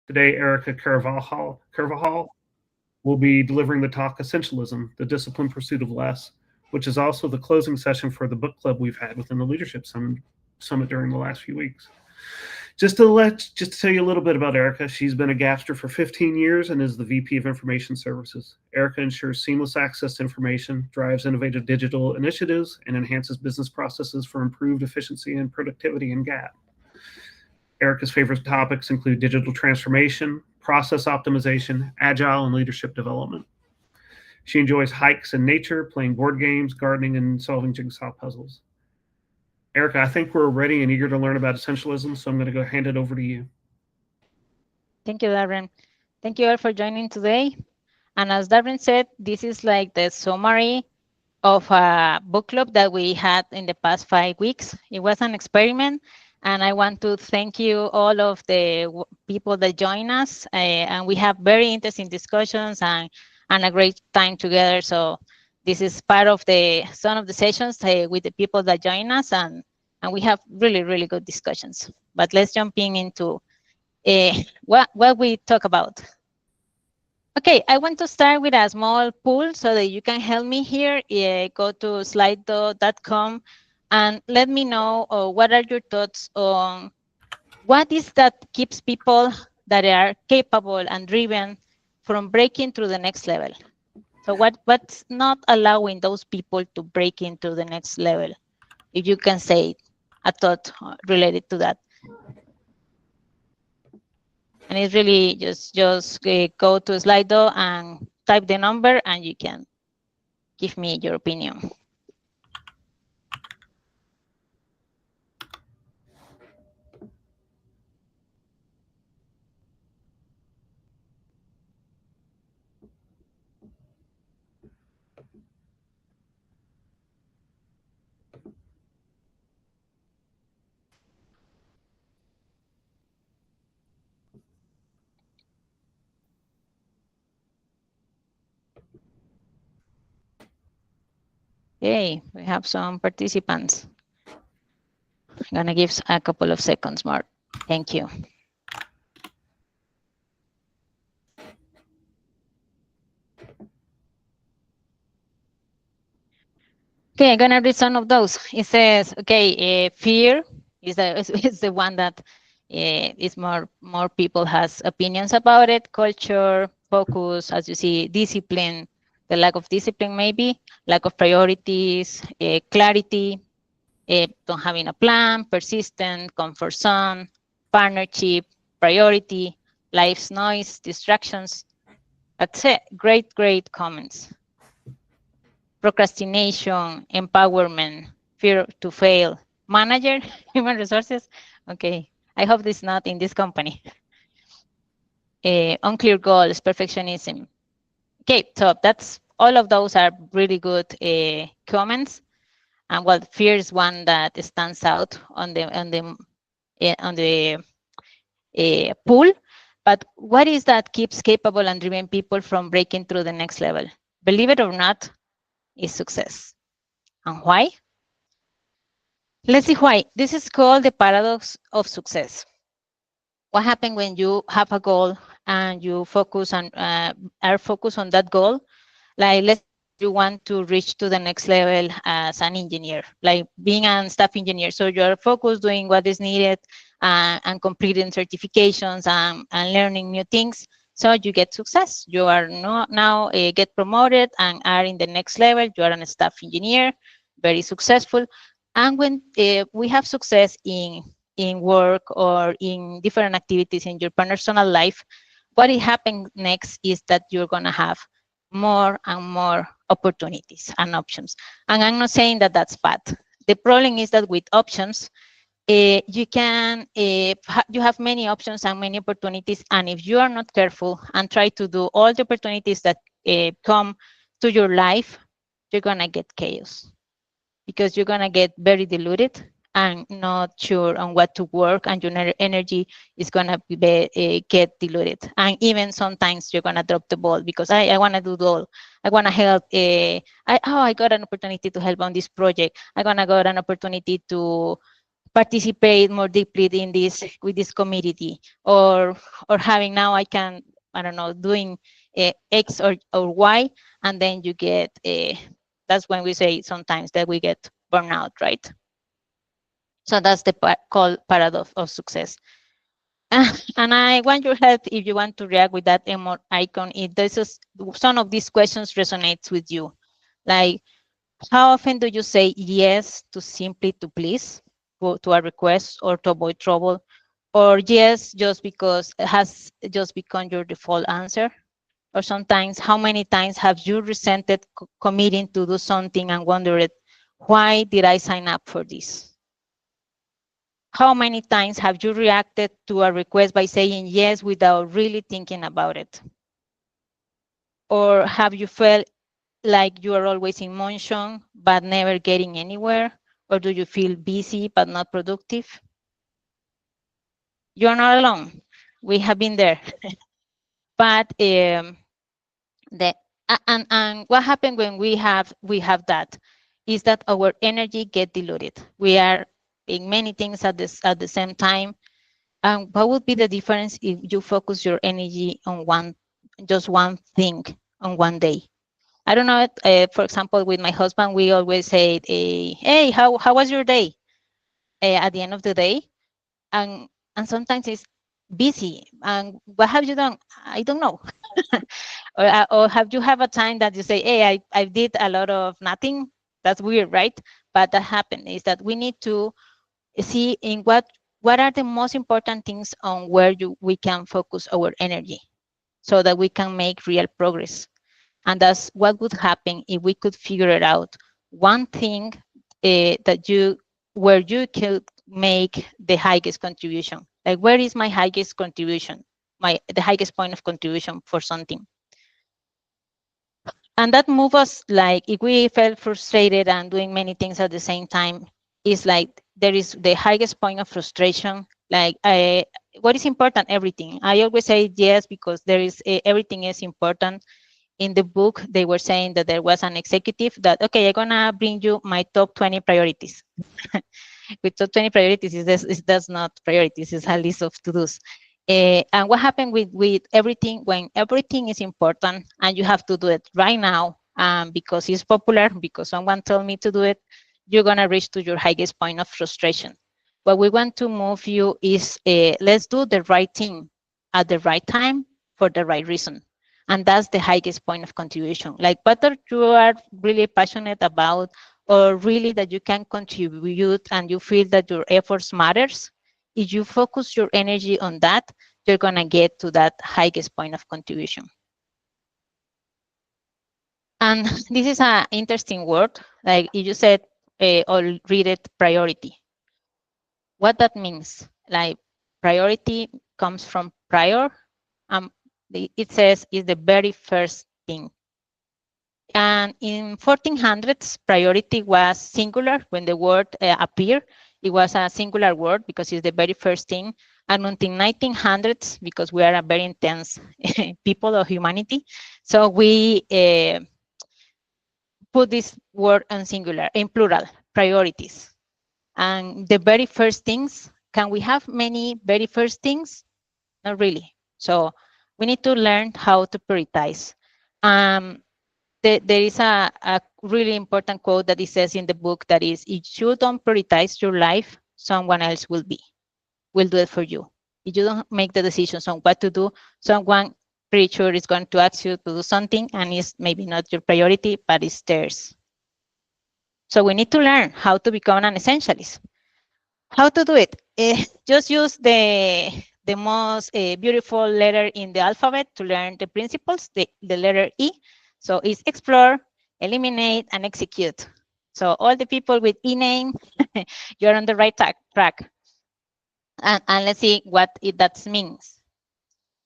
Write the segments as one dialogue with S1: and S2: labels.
S1: Today, Erica Carvajal will be delivering the talk Essentialism, the Disciplined Pursuit of Less, which is also the closing session for the book club we've had within the Leadership Summit during the last few weeks. Just to tell you a little bit about Erica, she's been a Gapster for 15 years and is the VP of Information Services. Erica ensures seamless access to information, drives innovative digital initiatives, and enhances business processes for improved efficiency and productivity in Gap. Erica's favorite topics include digital transformation, process optimization, agile, and leadership development. She enjoys hikes in nature, playing board games, gardening, and solving jigsaw puzzles. Erica, I think we're ready and eager to learn about essentialism, so I'm going to go hand it over to you.
S2: Thank you, Darren. Thank you all for joining today. And as Darren said, this is like the summary of a book club that we had in the past 5 weeks. It was an experiment, and I want to thank you all of the people that join us. And we have very interesting discussions and a great time together. So this is part of some of the sessions with the people that join us, and we have really, really good discussions. But let's jump into what we talk about. Okay, I want to start with a small poll so that you can help me here. Go to slido.com and let me know what are your thoughts on what is that keeps people that are capable and driven from breaking through the next level. So what's not allowing those people to break into the next level? If you can say a thought related to that. And it's really just go to Slido and type the number, and you can give me your opinion. Okay, we have some participants. I'm going to give a couple of seconds more. Thank you. Okay, I'm going to read some of those. It says, okay, fear is the one that is more people has opinions about it. Culture, focus, as you see, discipline, the lack of discipline maybe, lack of priorities, clarity, don't having a plan, persistent, comfort zone, partnership, priority, life's noise, distractions. That's it. Great comments. Procrastination, empowerment, fear to fail, manager, human resources. Okay, I hope this is not in this company. Unclear goals, perfectionism. Okay, so that's all of those are really good comments. And well, fear is one that stands out on the pool. But what is that keeps capable and driven people from breaking through the next level? Believe it or not, is success. And why? Let's see why. This is called the paradox of success. What happens when you have a goal and you focus on are focused on that goal? Like let's you want to reach to the next level as an engineer, like being a staff engineer. So you're focused doing what is needed and completing certifications and learning new things. So you get success. You are now get promoted and are in the next level. You are a staff engineer, very successful. And when we have success in work or in different activities in your personal life, what happens next is that you're going to have more and more opportunities and options. And I'm not saying that that's bad. The problem is that with options, you have many options and many opportunities. And if you are not careful and try to do all the opportunities that come to your life, you're going to get chaos because you're going to get very diluted and not sure on what to work, and your energy is going to get diluted. And even sometimes you're going to drop the ball because I want to do all. I want to help. I got an opportunity to help on this project. I got an opportunity to participate more deeply in this with this community, or having now I don't know, doing X or Y, and then you get that's when we say sometimes that we get burnout, right? So that's the called paradox of success. And I want your help if you want to react with that emote icon. If this is some of these questions resonates with you, like how often do you say yes to simply to please, to a request, or to avoid trouble, or yes just because it has just become your default answer? Or sometimes, how many times have you resented committing to do something and wondered, why did I sign up for this? How many times have you reacted to a request by saying yes without really thinking about it? Or have you felt like you are always in motion but never getting anywhere? Or do you feel busy but not productive? You're not alone. We have been there. But and what happens when we have that is that our energy get diluted. We are in many things at the same time. And what would be the difference if you focus your energy on just one thing on one day? I don't know. For example, with my husband, we always say, "Hey, how was your day?" At the end of the day, and sometimes it's busy. And what have you done? I don't know. Or have you have a time that you say, "Hey, I did a lot of nothing." That's weird, right? But that happened is that we need to see in what are the most important things on where we can focus our energy so that we can make real progress. And that's what would happen if we could figure it out. One thing where you could make the highest contribution. Like, where is my highest contribution? The highest point of contribution for something. And that move us, like, if we felt frustrated and doing many things at the same time, is like there is the highest point of frustration. Like, what is important? Everything. I always say yes because there is everything is important. In the book, they were saying that there was an executive that, okay, I'm gonna bring you my top 20 priorities. With top 20 priorities, that's not priorities, it's a list of to-dos. And what happened with everything, when everything is important and you have to do it right now, because it's popular, because someone told me to do it, you're gonna reach to your highest point of frustration. What we want to move you is, let's do the right thing at the right time for the right reason. And that's the highest point of contribution. Like, whether you are really passionate about, or really that you can contribute and you feel that your efforts matters, if you focus your energy on that, you're going to get to that highest point of contribution. And this is an interesting word. Like you said, or read it, priority. What that means, like, priority comes from prior. It says is the very first thing. And in 1400s, priority was singular. When the word appeared, it was a singular word because it's the very first thing. And until 1900s, because we are a very intense people of humanity, so we put this word on singular, in plural, priorities. And the very first things, can we have many very first things? Not really. So we need to learn how to prioritize. There is a really important quote that it says in the book that is, if you don't prioritize your life, someone else will do it for you. If you don't make the decisions on what to do, someone pretty sure is going to ask you to do something, and it's maybe not your priority, but it's theirs. So we need to learn how to become an essentialist. How to do it? Just use the most beautiful letter in the alphabet to learn the principles, the letter E. So it's explore, eliminate, and execute. So all the people with E name, you're on the right track. And let's see what that means.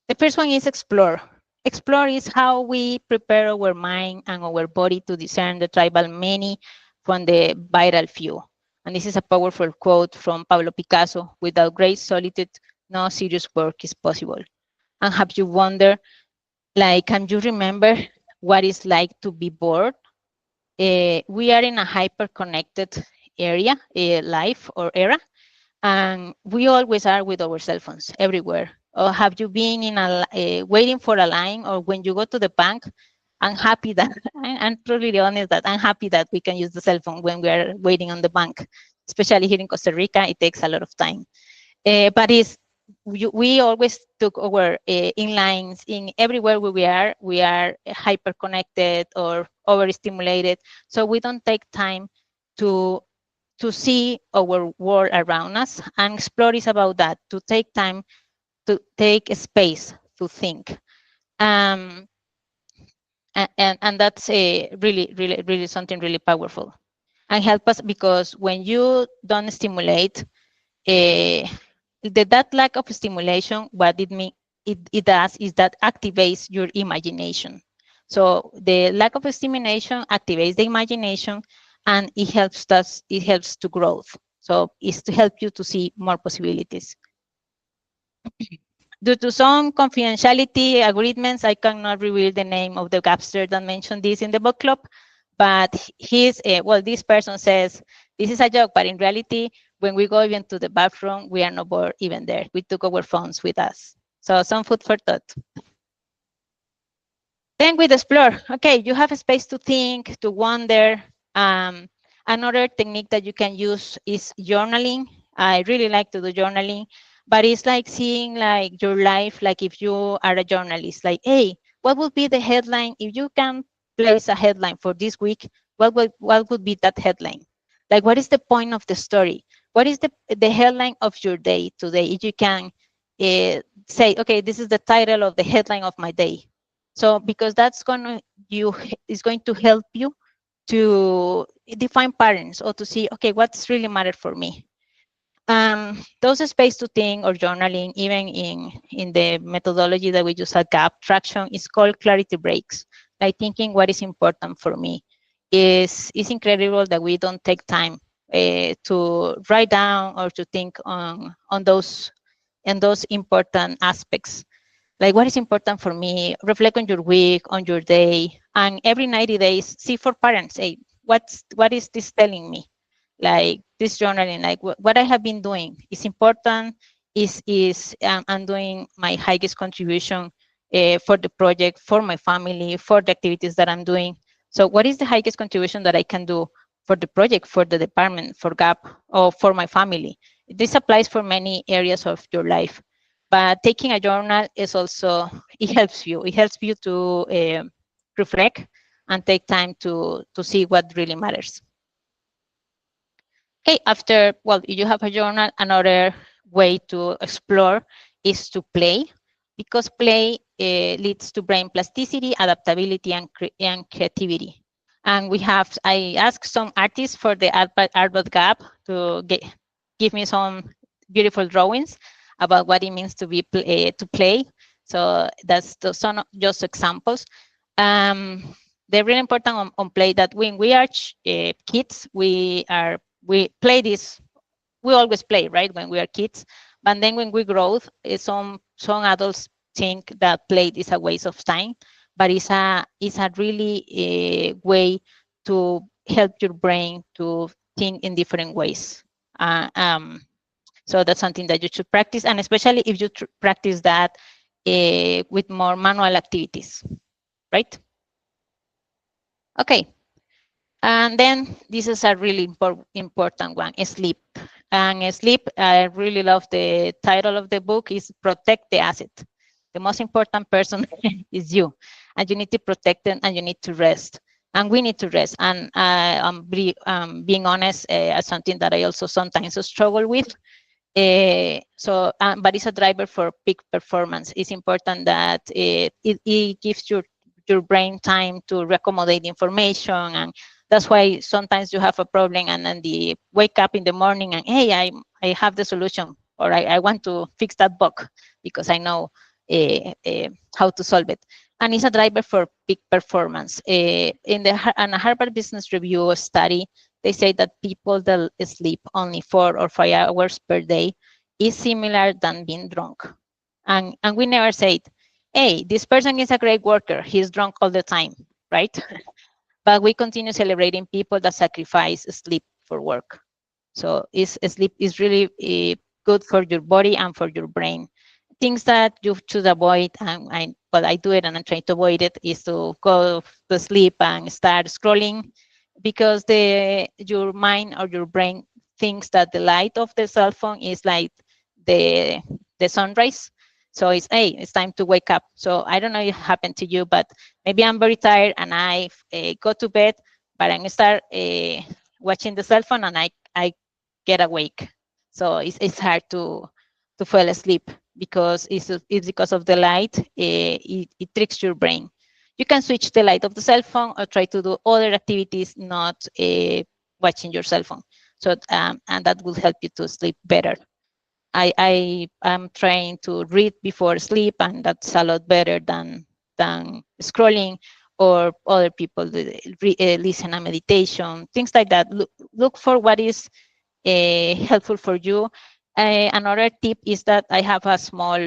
S2: The first one is explore. Explore is how we prepare our mind and our body to discern the tribal many from the viral few. And this is a powerful quote from Pablo Picasso: without great solitude, no serious work is possible. And have you wondered, like, can you remember what it's like to be bored? We are in a hyper-connected area, life or era, And we always are with our cell phones everywhere. Or have you been in waiting for a line, or when you go to the bank? I'm happy that I'm truly honest that I'm happy that we can use the cell phone when we are waiting on the bank, especially here in Costa Rica. It takes a lot of time, but we always took our inlines in everywhere where we are hyper connected or overstimulated, so we don't take time to see our world around us. And explore is about that, to take time, to take space to think. um, and that's a really something really powerful and help us, because when you don't stimulate, uh, that lack of stimulation, what it does is that activates your imagination. So the lack of stimulation activates the imagination, and it helps to growth. So it's to help you to see more possibilities. Due to some confidentiality agreements, I cannot reveal the name of the gapster that mentioned this in the book club, but this person says, this is a joke, but in reality, when we go even to the bathroom, we are not bored even there. We took our phones with us. So some food for thought. Then we explore. Okay, you have a space to think, to wonder. Another technique that you can use is journaling. I really like to do journaling, but it's like seeing like your life, like if you are a journalist, like, hey, what would be the headline if you can place a headline for this week? What would be that headline? Like, what is the point of the story? What is the headline of your day today? If you can say, okay, this is the title of the headline of my day. So because that's is going to help you to define patterns, or to see, okay, what's really mattered for me. Those space to think or journaling, even in the methodology that we use at GAP traction, is called clarity breaks. Like thinking what is important for me. Is incredible that we don't take time to write down or to think on those important aspects. Like, what is important for me? Reflect on your week, on your day, and every 90 days, see for parents, hey, what is this telling me? Like this journaling, like what I have been doing is important. I'm doing my highest contribution for the project, for my family, for the activities that I'm doing. So what is the highest contribution that I can do for the project, for the department, for GAP, or for my family? This applies for many areas of your life. But taking a journal is also, it helps you to reflect and take time to see what really matters. Okay, if you have a journal, another way to explore is to play, because play leads to brain plasticity, adaptability, and creativity. And I asked some artists for the Art Gap to give me some beautiful drawings about what it means to to play. So that's some just examples. They're really important on play, that when we are kids, we play this. We always play, right, when we are kids. But then when we grow, some adults think that play is a waste of time, but it's a really way to help your brain to think in different ways. So that's something that you should practice, and especially if you practice that with more manual activities, right? Okay. And then this is a really important one, sleep. And sleep, I really love the title of the book, is Protect the Asset. The most important person is you, and you need to protect them, and you need to rest. And we need to rest. And I'm being honest, something that I also sometimes struggle with. But it's a driver for peak performance. It's important that it gives your brain time to accommodate information, and that's why sometimes you have a problem, and then the wake up in the morning and, hey, I have the solution, or I want to fix that bug because I know how to solve it. And it's a driver for peak performance. In a Harvard Business Review study, they say that people that sleep only 4 or 5 hours per day is similar than being drunk. And we never say, hey, this person is a great worker, he's drunk all the time, right? But we continue celebrating people that sacrifice sleep for work. So sleep is really good for your body and for your brain. Things that you should avoid, and I do it and I'm trying to avoid it, is to go to sleep and start scrolling, because your mind or your brain thinks that the light of the cell phone is like the sunrise. So it's, hey, it's time to wake up. So I don't know if it happened to you, but maybe I'm very tired and I go to bed, but I start watching the cell phone and I get awake. So it's hard to fall asleep, because it's because of the light. It tricks your brain. You can switch the light of the cell phone or try to do other activities, not watching your cell phone. So and that will help you to sleep better. I am trying to read before sleep, and that's a lot better than scrolling, or other people listen a meditation, things like that. Look for what is helpful for you. Another tip is that I have a small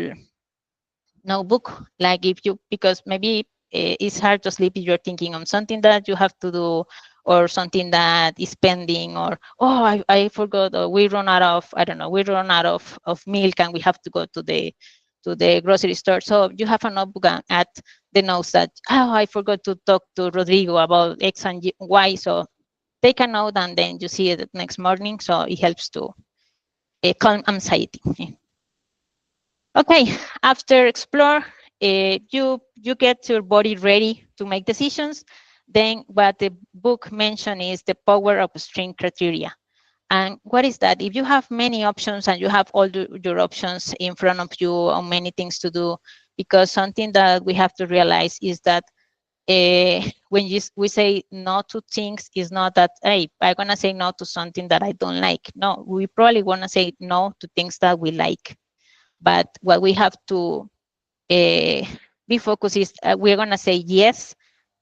S2: notebook, like if you, because maybe it's hard to sleep if you're thinking on something that you have to do, or something that is pending, or oh, I forgot, or we run out of, I don't know, we run out of milk and we have to go to the grocery store. So you have a notebook and add the notes that, oh, I forgot to talk to Rodrigo about X and Y. So take a note and then you see it the next morning. So it helps to calm anxiety. Okay, after explore, you get your body ready to make decisions. Then what the book mentioned is the power of string criteria. And what is that? If you have many options and you have all your options in front of you on many things to do, because something that we have to realize is that when we say no to things, is not that, hey, I'm gonna say no to something that I don't like. No, we probably wanna say no to things that we like. But what we have to be focused is, we're gonna say yes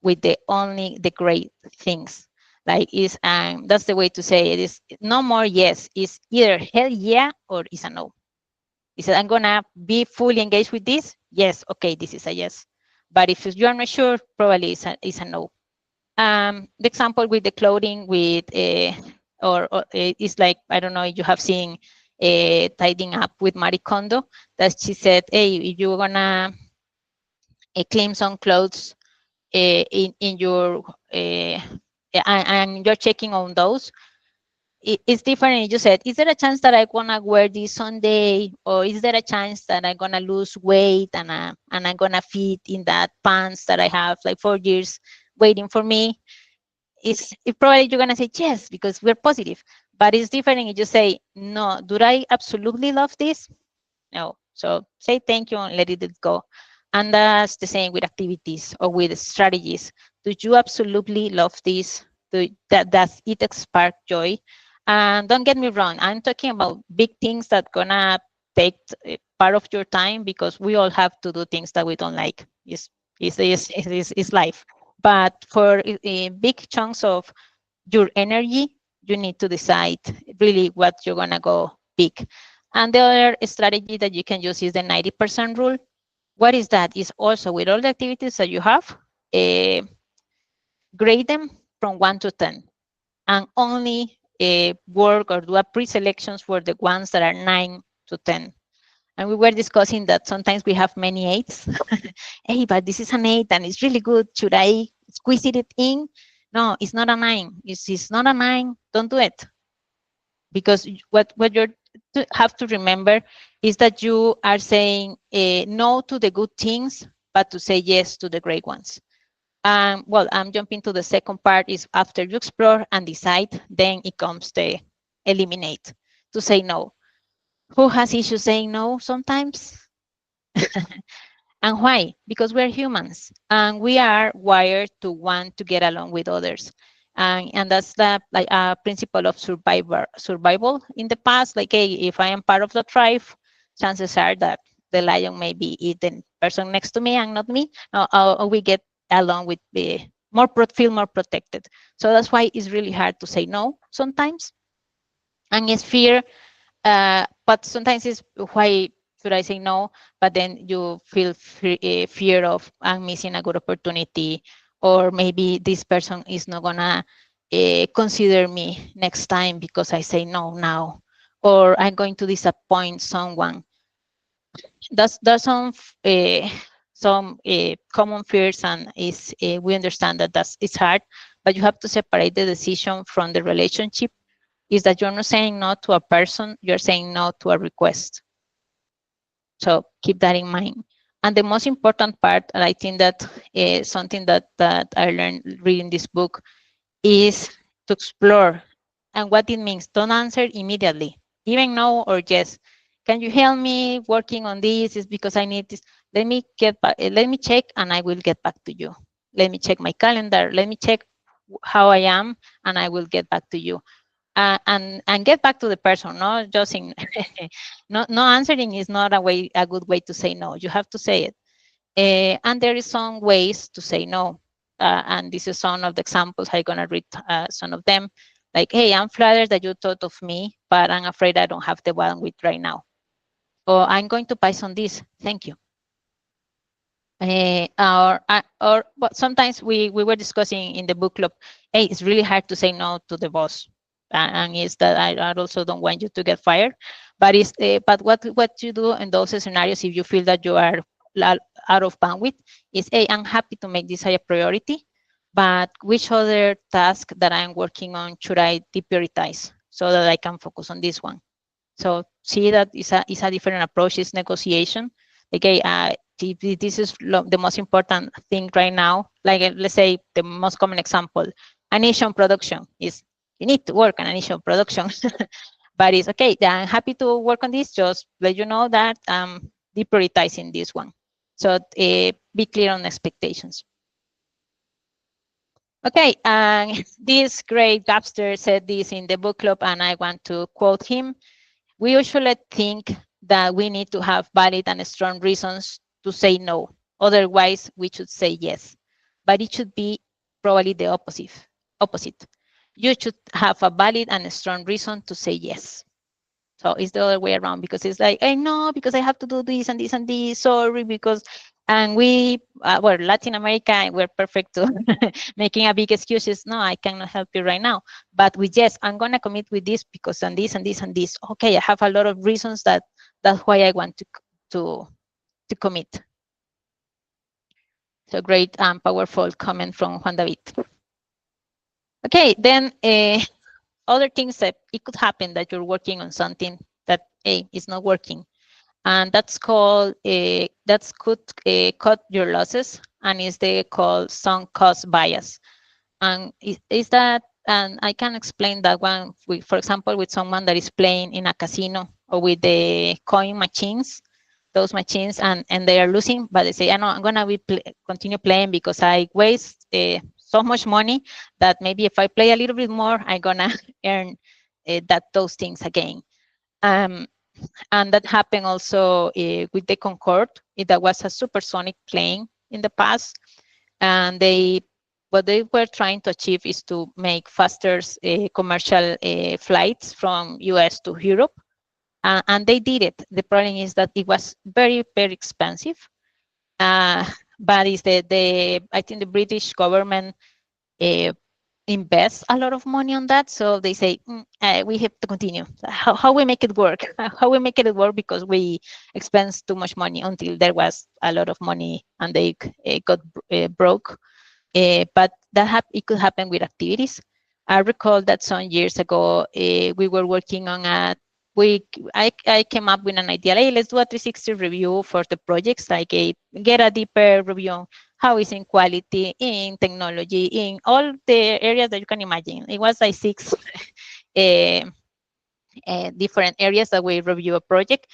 S2: with only the great things. Like is that's the way to say it, is no more yes. Is either hell yeah or is a no. Is I'm gonna be fully engaged with this. Yes, okay, this is a yes. But if you're not sure, probably is a no. The example with the clothing, with or it's like, I don't know if you have seen tidying up with Marie Kondo, that she said, hey, if you're gonna claim some clothes in your and you're checking on those, it's different. You said, is there a chance that I wanna wear this Sunday, or is there a chance that I'm gonna lose weight and I'm gonna fit in that pants that I have like 4 years waiting for me? It probably you're gonna say yes, because we're positive. But it's different if you say no. Do I absolutely love this? No. So say thank you and let it go. And that's the same with activities or with strategies. Do you absolutely love this? Does it spark joy? And don't get me wrong, I'm talking about big things that gonna take part of your time, because we all have to do things that we don't like. It's life. But for big chunks of your energy, you need to decide really what you're gonna go big. And the other strategy that you can use is the 90% rule. What is that? Is also with all the activities that you have, grade them from 1 to 10, and only work or do a pre-selections for the ones that are 9 to 10. And we were discussing that sometimes we have many 8s. Hey, but this is an 8 and it's really good. Should I squeeze it in? No, it's not a 9. It's not a 9. Don't do it. Because what you have to remember is that you are saying no to the good things, but to say yes to the great ones. Well, I'm jumping to the second part, is after you explore and decide, then it comes the eliminate, to say no. Who has issues saying no sometimes? And why? Because we're humans and we are wired to want to get along with others. And that's the like principle of survival in the past. Like, hey, if I am part of the tribe, chances are that the lion may be eating person next to me and not me. Or we get along with the feel more protected. So that's why it's really hard to say no sometimes. And it's fear, but sometimes it's why should I say no? But then you feel fear of I'm missing a good opportunity, or maybe this person is not gonna consider me next time because I say no now, or I'm going to disappoint someone. There's some common fears, and is we understand that it's hard, but you have to separate the decision from the relationship. Is that you're not saying no to a person, you're saying no to a request. So keep that in mind. And the most important part, and I think that something that I learned reading this book, is to explore and what it means. Don't answer immediately, even no or yes. Can you help me working on this? Is because I need this. Let me get back. Let me check, and I will get back to you. Let me check my calendar. Let me check how I am, and I will get back to you. And get back to the person, not just in no answering is not a good way to say no. You have to say it. And there is some ways to say no. And this is some of the examples. I'm gonna read some of them. Like, hey, I'm flattered that you thought of me, but I'm afraid I don't have the bandwidth right now. Or I'm going to buy some this. Thank you. Or but sometimes we were discussing in the book club, hey, it's really hard to say no to the boss, and it's that I also don't want you to get fired, but it's but what you do in those scenarios if you feel that you are out of bandwidth is, hey, I'm happy to make this a priority, but which other task that I'm working on should I deprioritize so that I can focus on this one? So see that is a different approach. It's negotiation. Okay, this is the most important thing right now. Like let's say the most common example, animation production is you need to work on animation production, but it's okay. I'm happy to work on this. Just let you know that I'm deprioritizing this one. So be clear on expectations. Okay, and this great Gabster said this in the book club, and I want to quote him. We usually think that we need to have valid and strong reasons to say no. Otherwise, we should say yes. But it should be probably the opposite. You should have a valid and strong reason to say yes. So it's the other way around, because it's like, I know because I have to do this and this and this. Sorry, because and we well, Latin America, we're perfect to making a big excuses. No, I cannot help you right now. But with yes, I'm gonna commit with this because and this and this and this. Okay, I have a lot of reasons that's why I want to commit. So great and powerful comment from Juan David. Okay, then other things that it could happen that you're working on something that is not working, and that's called that's could cut your losses, and is the called sunk cost bias. And is that, and I can explain that one with, for example, with someone that is playing in a casino or with the coin machines, those machines, and they are losing, but they say, I know I'm gonna continue playing because I waste so much money that maybe if I play a little bit more, I'm gonna earn those things again. And that happened also with the Concorde. That was a supersonic plane in the past, and what they were trying to achieve is to make faster commercial flights from US to Europe, and they did it. The problem is that it was very, very expensive, but is I think the British government invest a lot of money on that, so they say we have to continue. How we make it work? How we make it work, because we expense too much money until there was a lot of money and they got broke. But it could happen with activities. I recall that some years ago we were working on I came up with an idea. Hey, let's do a 360 review for the projects, like get a deeper review on how is in quality, in technology, in all the areas that you can imagine. It was like 6 different areas that we review a project,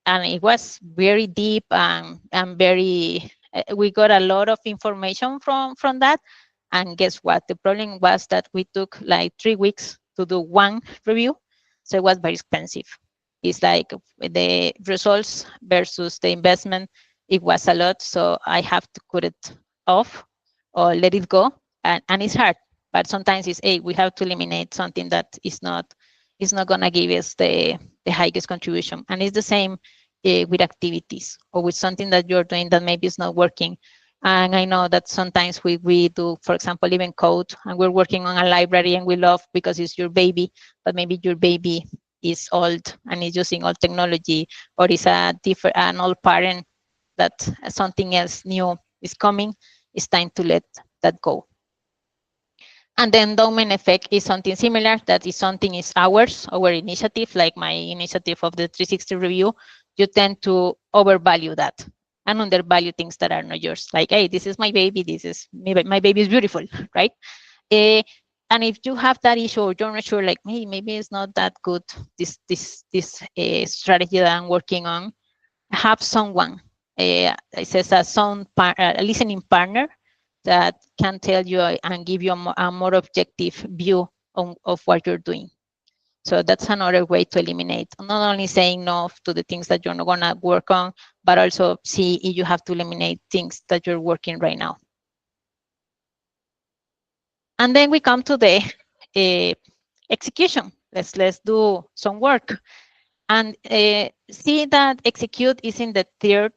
S2: and it was very deep and very. We got a lot of information from that, and guess what? The problem was that we took like 3 weeks to do one review, so it was very expensive. It's like the results versus the investment, it was a lot, so I have to cut it off or let it go, and it's hard. But sometimes it's, hey, we have to eliminate something that is not going to give us the highest contribution. And it's the same with activities or with something that you're doing that maybe is not working. And I know that sometimes we do, for example, even code, and we're working on a library and we love because it's your baby, but maybe your baby is old and is using old technology, or is an old parent that something else new is coming. It's time to let that go. And the endowment effect is something similar. That is something is ours, our initiative, like my initiative of the 360 review. You tend to overvalue that and undervalue things that are not yours. Like, hey, this is my baby. This is my baby is beautiful, right? And if you have that issue, or you're not sure, like, hey, maybe it's not that good. This strategy that I'm working on. Have someone. It says a listening partner that can tell you and give you a more objective view of what you're doing. So that's another way to eliminate, not only saying no to the things that you're not going to work on, but also see if you have to eliminate things that you're working right now. And then we come to the execution. Let's do some work. And see that execute is in the third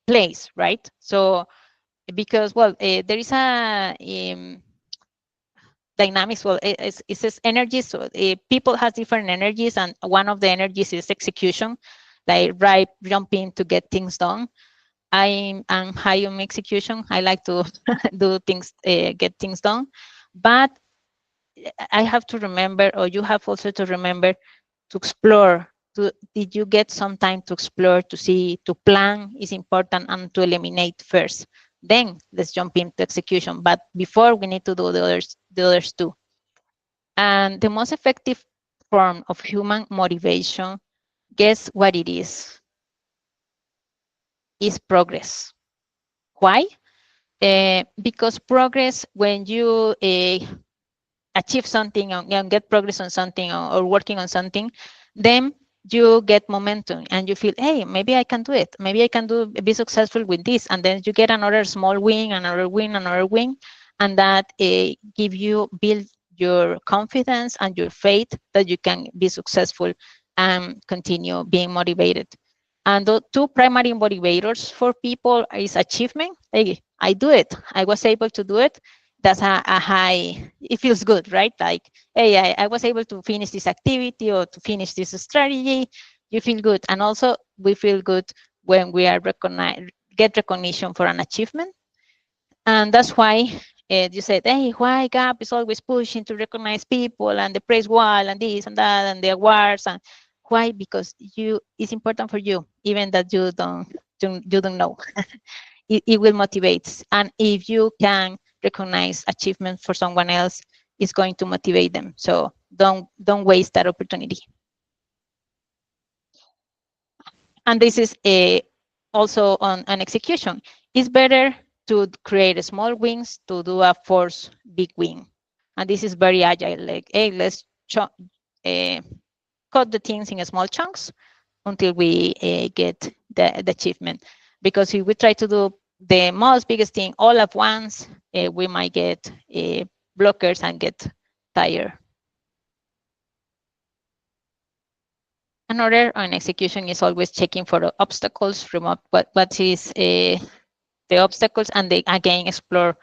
S2: place, right? So because, well, there is a dynamics. Well, it says energies. So people has different energies, and one of the energies is execution, like jumping to get things done. I'm high on execution. I like to do things, get things done, but I have to remember, or you have also to remember, to explore. Did you get some time to explore, to see, to plan is important, and to eliminate first? Then let's jump into execution. But before, we need to do the others too. And the most effective form of human motivation, guess what it is? Is progress. Why? Because progress, when you achieve something and get progress on something, or working on something, then you get momentum and you feel, hey, maybe I can do it. Maybe I can be successful with this. And then you get another small win, another win, another win. And that build your confidence and your faith that you can be successful and continue being motivated. And the two primary motivators for people is achievement. Hey, I do it. I was able to do it. That's a high, it feels good, right? Like, hey, I was able to finish this activity or to finish this strategy. You feel good. And also we feel good when we are get recognition for an achievement. And that's why you said, hey, why Gap is always pushing to recognize people and the praise wall and this and that and the awards. And why? Because it's important for you, even that you don't know. It will motivate. And if you can recognize achievement for someone else, it's going to motivate them. So don't waste that opportunity. And this is also on an execution. It's better to create small wins to do a force big win. And this is very agile. Like, hey, let's cut the things in small chunks until we get the achievement. Because if we try to do the most biggest thing all at once, we might get blockers and get tired. Another on execution is always checking for obstacles, remove what is the obstacles, and they again explore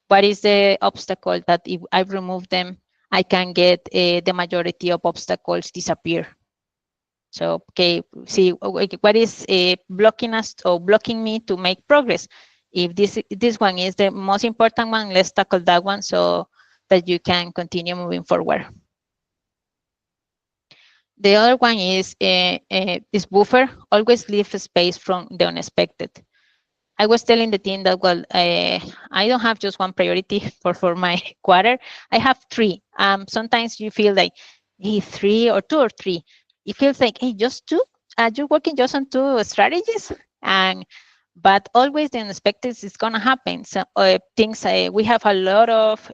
S2: what is the obstacle that if I remove them, I can get the majority of obstacles disappear. So, okay, see what is blocking us or blocking me to make progress. If this one is the most important one, let's tackle that one so that you can continue moving forward. The other one is this buffer. Always leave space from the unexpected. I was telling the team that, well, I don't have just one priority for my quarter. I have three. Sometimes you feel like, hey, three or two or three. It feels like, hey, just two? You're working just on two strategies? But always the unexpected is going to happen. So things, we have a lot of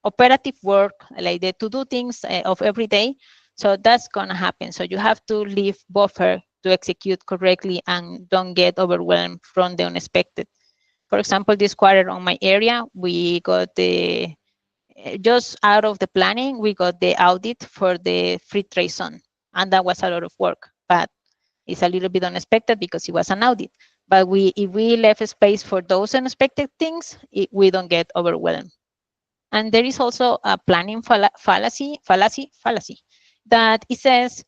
S2: operative work, like the to-do things of every day. So that's going to happen. So you have to leave buffer to execute correctly and don't get overwhelmed from the unexpected. For example, this quarter on my area, we got just out of the planning, we got the audit for the free trade zone. And that was a lot of work, but it's a little bit unexpected because it was an audit. But if we left space for those unexpected things, we don't get overwhelmed. And there is also a planning fallacy that it says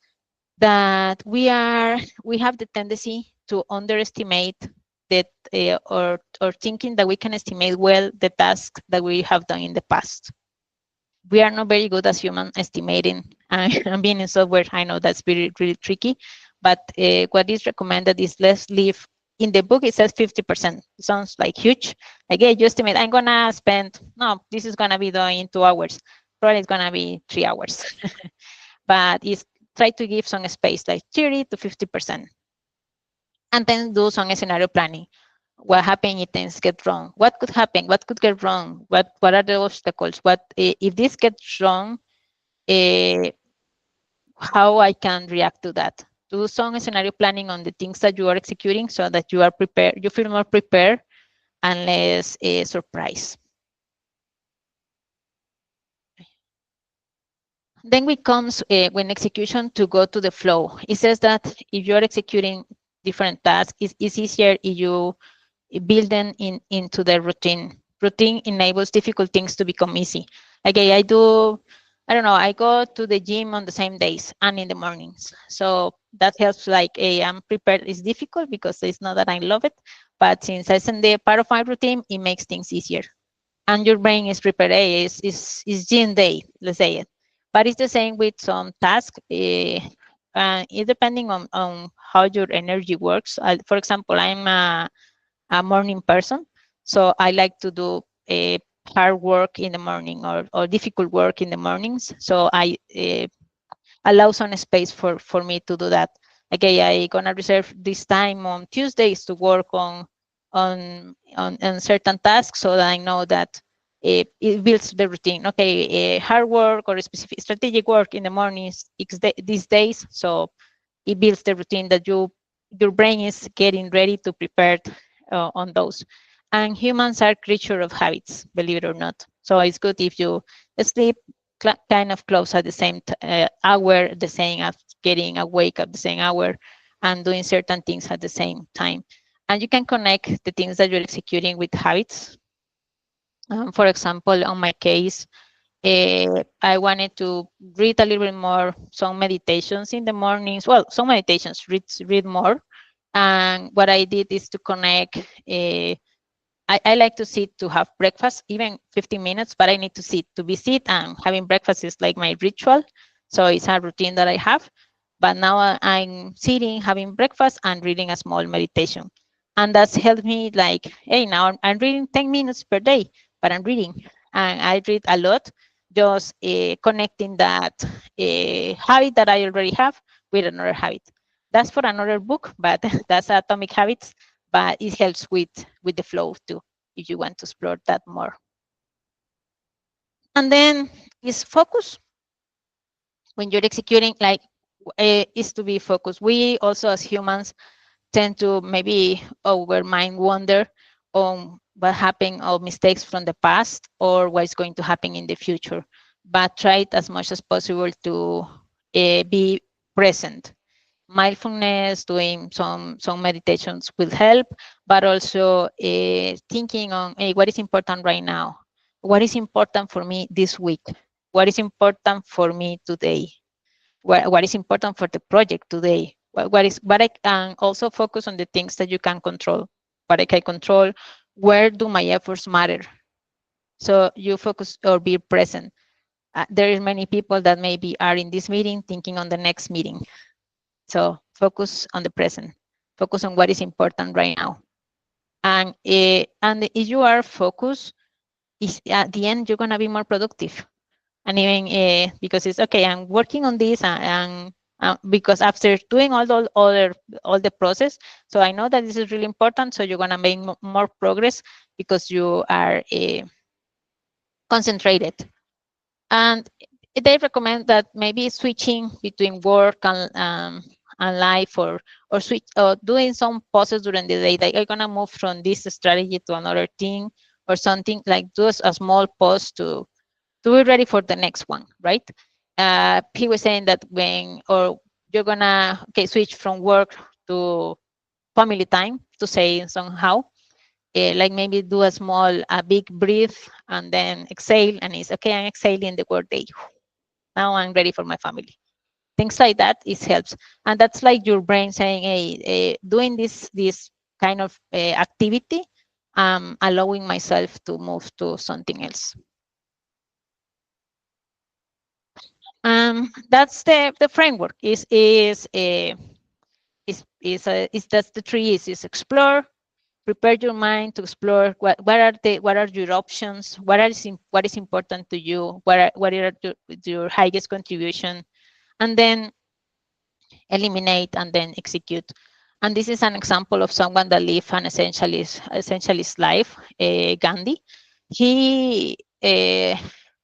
S2: that we have the tendency to underestimate that or thinking that we can estimate well the tasks that we have done in the past. We are not very good as human estimating, and being in software, I know that's really, really tricky. But what is recommended is let's leave. In the book, it says 50%. It sounds like huge. Like, hey, you estimate, I'm gonna spend, no, this is gonna be done in 2 hours. Probably it's gonna be 3 hours. But it's try to give some space, like 30 to 50%. And then do some scenario planning. What happens if things get wrong? What could happen? What could get wrong? What are the obstacles? What if this gets wrong? How I can react to that? Do some scenario planning on the things that you are executing so that you are prepared. You feel more prepared and less surprise. Then we comes when execution to go to the flow. It says that if you're executing different tasks, it's easier if you build them into the routine. Routine enables difficult things to become easy. Okay, I don't know, I go to the gym on the same days and in the mornings. So that helps, like, I'm prepared. It's difficult because it's not that I love it, but since it's in the part of my routine, it makes things easier. And your brain is prepared. Hey, it's gym day, let's say it. But it's the same with some tasks. It depending on how your energy works. For example, I'm a morning person, so I like to do a hard work in the morning or difficult work in the mornings. So I allow some space for me to do that. Okay, I gonna reserve this time on Tuesdays to work on certain tasks, so that I know that it builds the routine. Okay, hard work or specific strategic work in the mornings these days, so it builds the routine that your brain is getting ready to prepare on those. And humans are creatures of habits, believe it or not. So it's good if you sleep kind of close at the same hour, the same as getting awake at the same hour, and doing certain things at the same time. And you can connect the things that you're executing with habits. For example, on my case, I wanted to read a little bit more, some meditations in the mornings. Well, some meditations, read more. And what I did is to connect. I like to sit to have breakfast, even 15 minutes, but I need to sit to be sit, and having breakfast is like my ritual. So it's a routine that I have. But now I'm sitting, having breakfast, and reading a small meditation. And that's helped me, like, hey, now I'm reading 10 minutes per day, but I'm reading. And I read a lot, just connecting that habit that I already have with another habit. That's for another book, but that's Atomic Habits, but it helps with the flow too, if you want to explore that more. And then is focus. When you're executing, like, is to be focused. We also, as humans, tend to maybe our mind wander on what happened or mistakes from the past or what's going to happen in the future. But try it as much as possible to be present. Mindfulness, doing some meditations will help, but also thinking on, hey, what is important right now? What is important for me this week? What is important for me today? What is important for the project today? What I can also focus on the things that you can control. What I can control, where do my efforts matter? So you focus or be present. There is many people that maybe are in this meeting thinking on the next meeting. So focus on the present. Focus on what is important right now. And if you are focused, at the end you're gonna be more productive. And even because it's okay, I'm working on this, and because after doing all the process, so I know that this is really important. So you're gonna make more progress because you are concentrated. And they recommend that maybe switching between work and life, or switch or doing some pauses during the day. Like, I'm gonna move from this strategy to another thing or something. Like, do a small pause to be ready for the next one, right? He was saying that when, or you're gonna, okay, switch from work to family time, to say somehow. Like maybe do a big breath and then exhale, and it's okay, I'm exhaling the work day. Now I'm ready for my family. Things like that, it helps. And that's like your brain saying, hey, doing this kind of activity, allowing myself to move to something else. That's the framework. That's the three is explore, prepare your mind to explore what are your options, what is important to you, what are your highest contribution, and then eliminate and then execute. And this is an example of someone that lived an essentialist life, Gandhi. He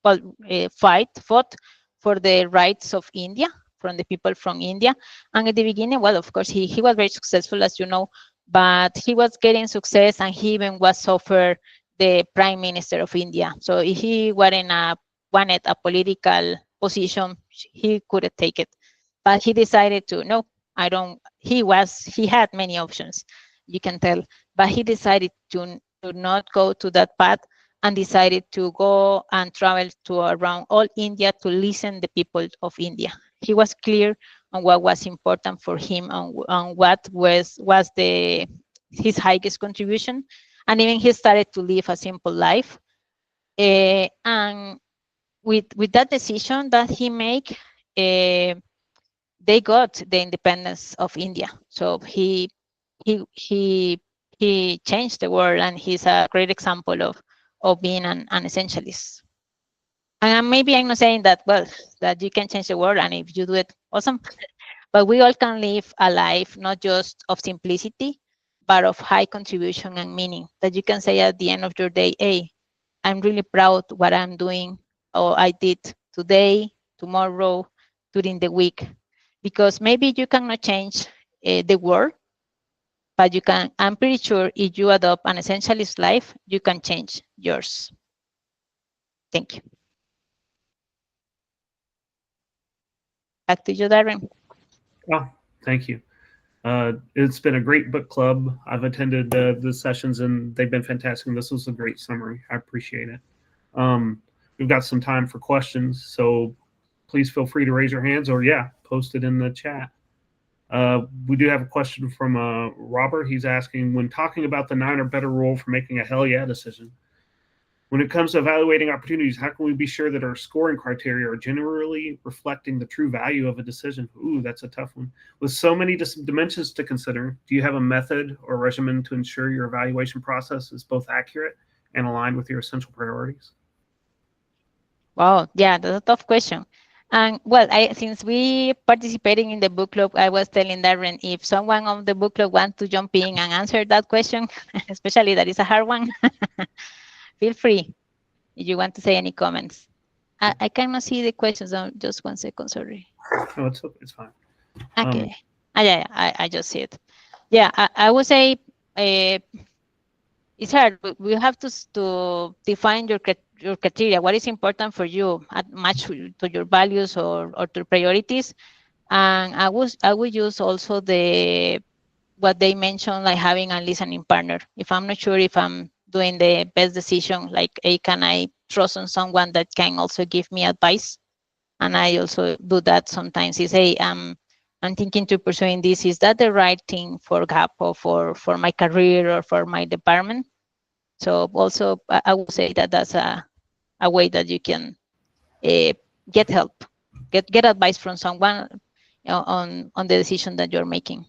S2: fought for the rights of India, from the people from India. And at the beginning, well, of course, he was very successful, as you know, but he was getting success, and he even was offered the prime minister of India. So if he wanted a political position, he couldn't take it. But he decided to, no, I don't. He had many options, you can tell, but he decided to not go to that path, and decided to go and travel to around all India to listen the people of India. He was clear on what was important for him, on what was his highest contribution, and even he started to live a simple life. And with that decision that he made, they got the independence of India. So he changed the world, and he's a great example of being an essentialist. And maybe I'm not saying that, well, that you can change the world, and if you do it, awesome. But we all can live a life not just of simplicity, but of high contribution and meaning, that you can say at the end of your day, hey, I'm really proud what I'm doing, or I did today, tomorrow, during the week. Because maybe you cannot change the world, but you can. I'm pretty sure if you adopt an essentialist life, you can change yours. Thank you. Back to you, Darren.
S1: Oh, thank you. It's been a great book club. I've attended the sessions, and they've been fantastic. This was a great summary. I appreciate it. We've got some time for questions, so please feel free to raise your hands, or post it in the chat. We do have a question from Robert. He's asking, when talking about the 9 or better rule for making a hell yeah decision, when it comes to evaluating opportunities, how can we be sure that our scoring criteria are generally reflecting the true value of a decision? Ooh, that's a tough one. With so many dimensions to consider, do you have a method or regimen to ensure your evaluation process is both accurate and aligned with your essential priorities?
S2: Wow, yeah, that's a tough question. And well, since we participating in the book club, I was telling Darren, if someone of the book club wants to jump in and answer that question, especially that is a hard one, feel free if you want to say any comments. I cannot see the questions. Just 1 second, sorry.
S1: No, it's okay. It's fine.
S2: Okay. Yeah, I just see it. Yeah, I would say it's hard. We have to define your criteria. What is important for you, match to your values or to priorities. And I would use also what they mentioned, like having a listening partner. If I'm not sure if I'm doing the best decision, like, hey, can I trust on someone that can also give me advice? And I also do that sometimes. Is, hey, I'm thinking to pursuing this. Is that the right thing for GAP or for my career or for my department? So also, I would say that that's a way that you can get help, get advice from someone on the decision that you're making.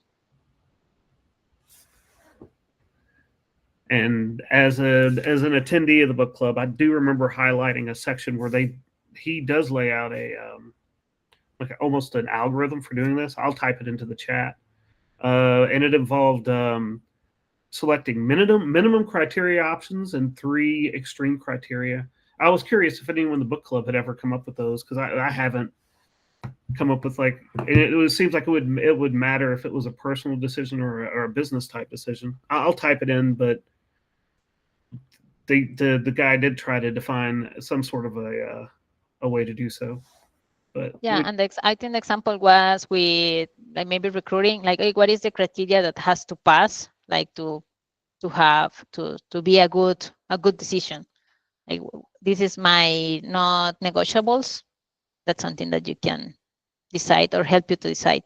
S1: And as an attendee of the book club, I do remember highlighting a section where he does lay out a like almost an algorithm for doing this. I'll type it into the chat, and it involved selecting minimum criteria options and 3 extreme criteria. I was curious if anyone in the book club had ever come up with those, because I haven't come up with it seems like it would matter if it was a personal decision or a business type decision. I'll type it in, but the guy did try to define some sort of a way to do so. But
S2: yeah, and I think the example was with like maybe recruiting, like what is the criteria that has to pass, like to have to be a good decision. Like this is my not negotiables. That's something that you can decide or help you to decide.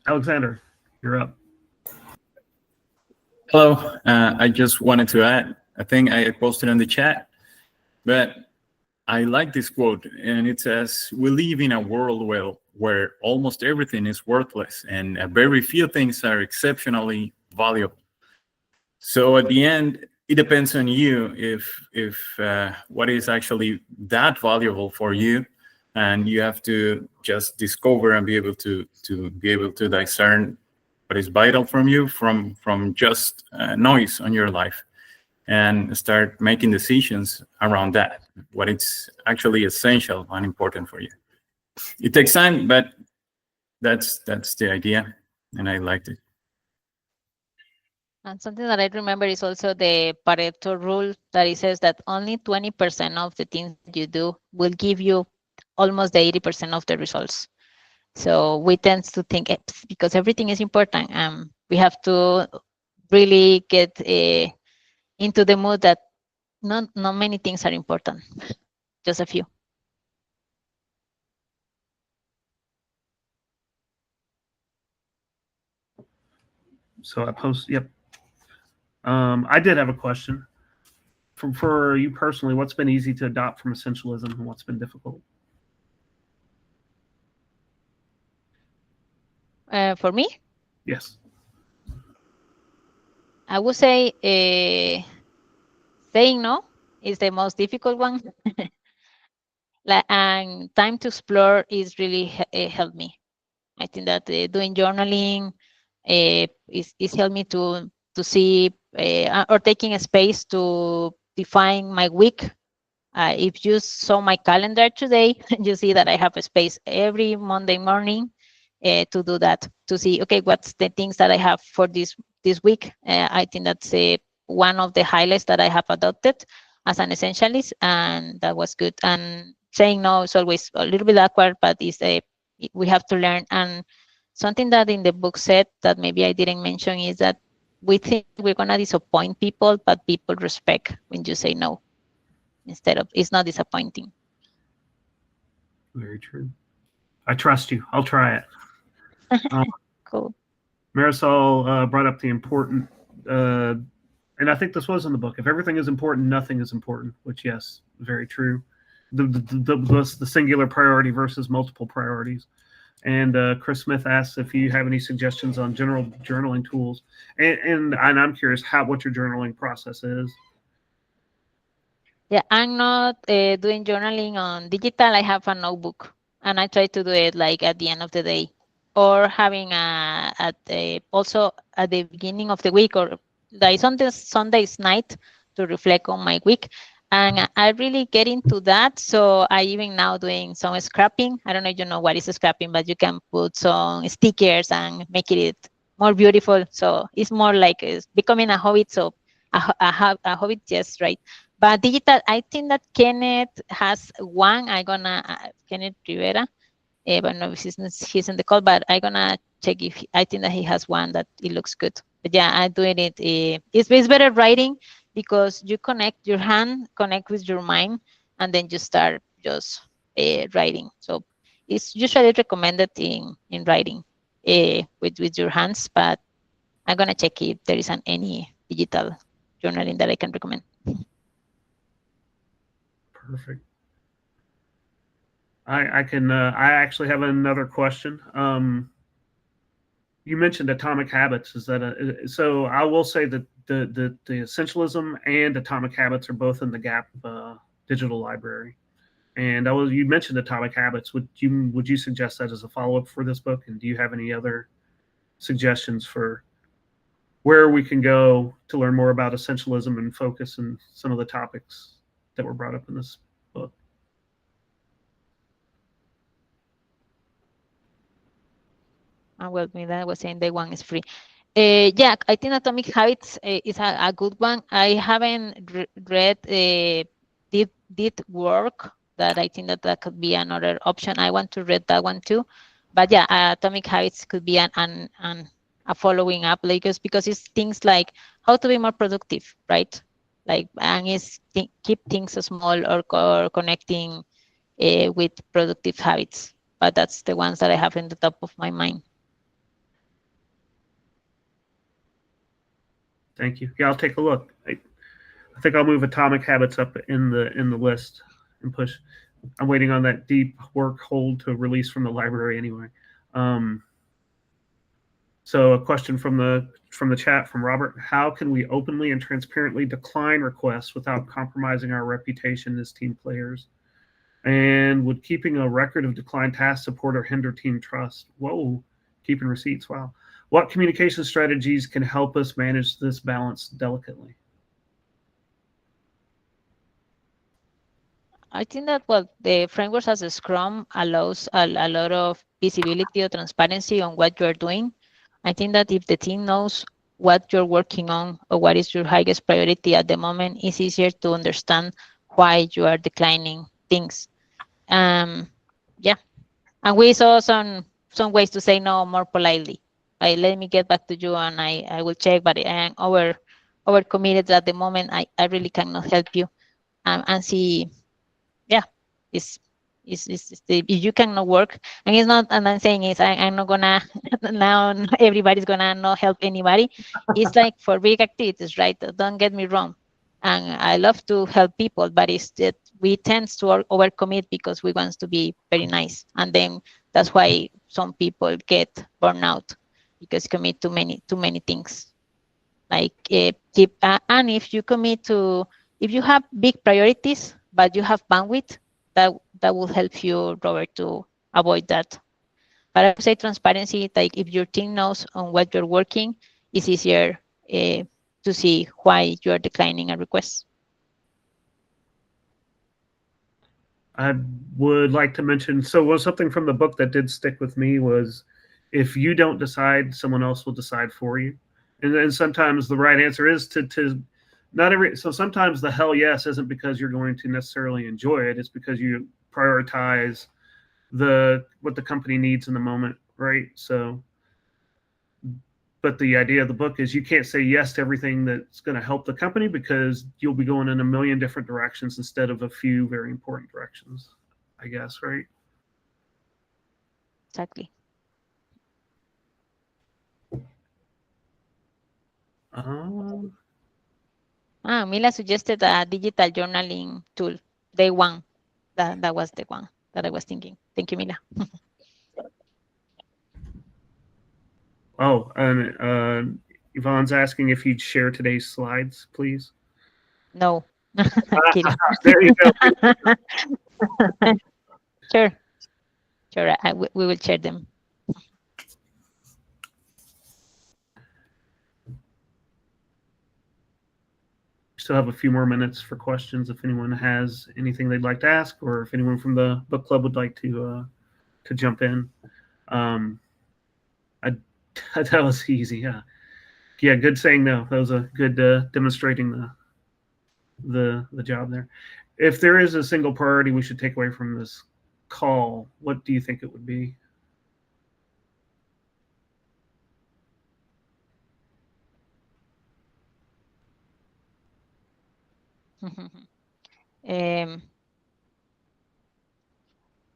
S1: Alexander, you're up.
S3: Hello. I just wanted to add, I think I posted in the chat, but I like this quote, and it says, "We live in a world where almost everything is worthless and very few things are exceptionally valuable." So at the end, it depends on you if what is actually that valuable for you, and you have to just discover and be able to discern what is vital from you from just noise on your life, and start making decisions around that, what is actually essential and important for you. It takes time, but that's the idea, and I liked it.
S2: And something that I remember is also the Pareto rule, that it says that only 20% of the things that you do will give you almost the 80% of the results. So we tend to think because everything is important, we have to really get into the mood that not many things are important, just a few.
S1: So I post. Yep. I did have a question for you personally. What's been easy to adopt from essentialism, and what's been difficult?
S2: For me,
S1: Yes.
S2: I would say saying no is the most difficult one. And time to explore is really helped me. I think that doing journaling is helped me to see or taking a space to define my week. If you saw my calendar today, you see that I have a space every Monday morning to do that, to see, okay, what's the things that I have for this week. I think that's one of the highlights that I have adopted as an essentialist, and that was good. And saying no is always a little bit awkward, but we have to learn. And something that in the book said that maybe I didn't mention is that we think we're going to disappoint people, but people respect when you say no. Instead of, it's not disappointing.
S1: Very true. I trust you. I'll try it.
S2: Cool.
S1: Marisol brought up the important, and I think this was in the book. If everything is important, nothing is important. Which, yes, very true. The singular priority versus multiple priorities. And Chris Smith asks if you have any suggestions on general journaling tools, and I'm curious what your journaling process is.
S2: Yeah, I'm not doing journaling on digital. I have a notebook, and I try to do it like at the end of the day, or having also at the beginning of the week, or like Sunday's night to reflect on my week. And I really get into that. So I even now doing some scrapping. I don't know if you know what is scrapping, but you can put some stickers and make it more beautiful. So it's more like it's becoming a hobbit. So a hobbit, yes, right. But digital, I think that Kenneth has one. Kenneth Rivera, but no, he's in the call, but I'm gonna check if I think that he has one that it looks good. But yeah, I'm doing it. It's better writing because you connect your hand, connect with your mind, and then you start just writing. So it's usually recommended in writing with your hands, but I'm gonna check if there isn't any digital journaling that I can recommend.
S1: Perfect. I can. I actually have another question. You mentioned Atomic Habits. Is that so? I will say that the Essentialism and Atomic Habits are both in the Gap digital library. And you mentioned Atomic Habits. Would you suggest that as a follow up for this book? And do you have any other suggestions for where we can go to learn more about Essentialism and focus on some of the topics that were brought up in this book?
S2: Well, that was saying day one is free. Yeah, I think Atomic Habits is a good one. I haven't read did work, that I think that could be another option. I want to read that one too. But yeah, Atomic Habits could be a following up, because it's things like how to be more productive, right? Like, and it's keep things small, or connecting with productive habits. But that's the ones that I have in the top of my mind.
S1: Thank you. Yeah, I'll take a look. I think I'll move Atomic Habits up in the list and push. I'm waiting on that deep work hold to release from the library anyway. So a question from the chat from Robert: how can we openly and transparently decline requests without compromising our reputation as team players? And would keeping a record of declined task support or hinder team trust? Whoa, keeping receipts. Wow. What communication strategies can help us manage this balance delicately?
S2: I think that, well, the frameworks as a Scrum allows a lot of visibility or transparency on what you're doing. I think that if the team knows what you're working on or what is your highest priority at the moment, it's easier to understand why you are declining things. Yeah, and we saw some ways to say no more politely. Let me get back to you, and I will check. But our committed at the moment, I really cannot help you. And see, yeah, if you cannot work, and it's not, and I'm saying is I'm not gonna now everybody's gonna not help anybody. It's like for big activities, right? Don't get me wrong, and I love to help people, but it's that we tend to overcommit because we want to be very nice, and then that's why some people get burned out, because commit too many things. Like keep and if you commit to, if you have big priorities but you have bandwidth, that will help you, Robert, to avoid that. But I would say transparency, like if your team knows on what you're working, it's easier to see why you're declining a request.
S1: I would like to mention, something from the book that did stick with me was, if you don't decide, someone else will decide for you. And then sometimes the right answer is to not every, so sometimes the hell yes isn't because you're going to necessarily enjoy it. It's because you prioritize what the company needs in the moment, right? So, but the idea of the book is you can't say yes to everything that's going to help the company, because you'll be going in a million different directions instead of a few very important directions, I guess, right?
S2: Exactly. Mila suggested a digital journaling tool. Day one. That was the one that I was thinking. Thank you, Mila.
S1: Oh, and Yvonne's asking if you'd share today's slides, please.
S2: No. Kidding.
S1: There you go.
S2: Sure. Sure. We will share them.
S1: Still have a few more minutes for questions if anyone has anything they'd like to ask, or if anyone from the book club would like to jump in. That was easy. Yeah, good saying no. That was a good demonstrating the job there. If there is a single priority we should take away from this call, what do you think it would be?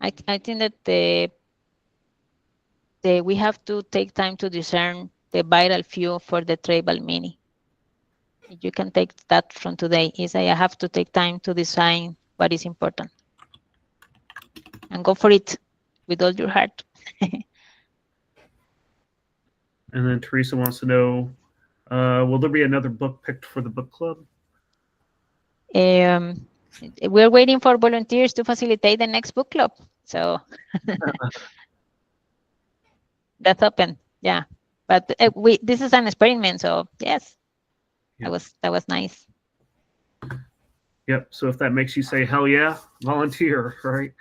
S2: I think that we have to take time to discern the viral few for the travel mini. You can take that from today. Is I have to take time to design what is important, and go for it with all your heart.
S1: And then Teresa wants to know, will there be another book picked for the book club?
S2: We're waiting for volunteers to facilitate the next book club. So that's open. Yeah. But this is an experiment. So yes, yep. That was nice.
S1: Yep. So if that makes you say, hell yeah, volunteer, right?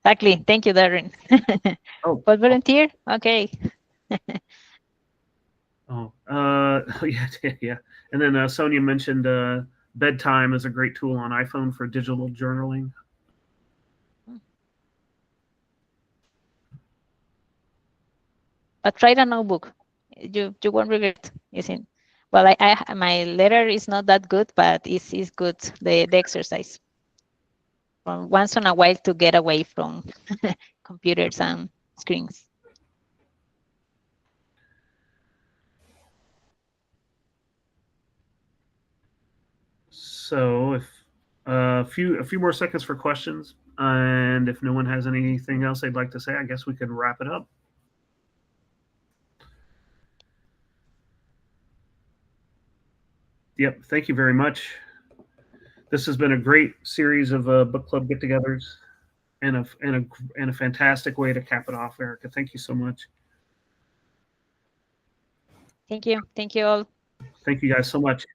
S2: Exactly. Thank you, Darren.
S1: Oh,
S2: but volunteer? Okay.
S1: Yeah. And then Sonia mentioned bedtime is a great tool on iPhone for digital journaling.
S2: But write a notebook. You won't regret using. Well, I my letter is not that good, but it's good. The exercise from once in a while to get away from computers and screens.
S1: So if a few more seconds for questions, and if no one has anything else they'd like to say, I guess we could wrap it up. Yep, thank you very much. This has been a great series of book club get-togethers, and a fantastic way to cap it off, Erica. Thank you so much.
S2: Thank you all.
S1: Thank you guys so much.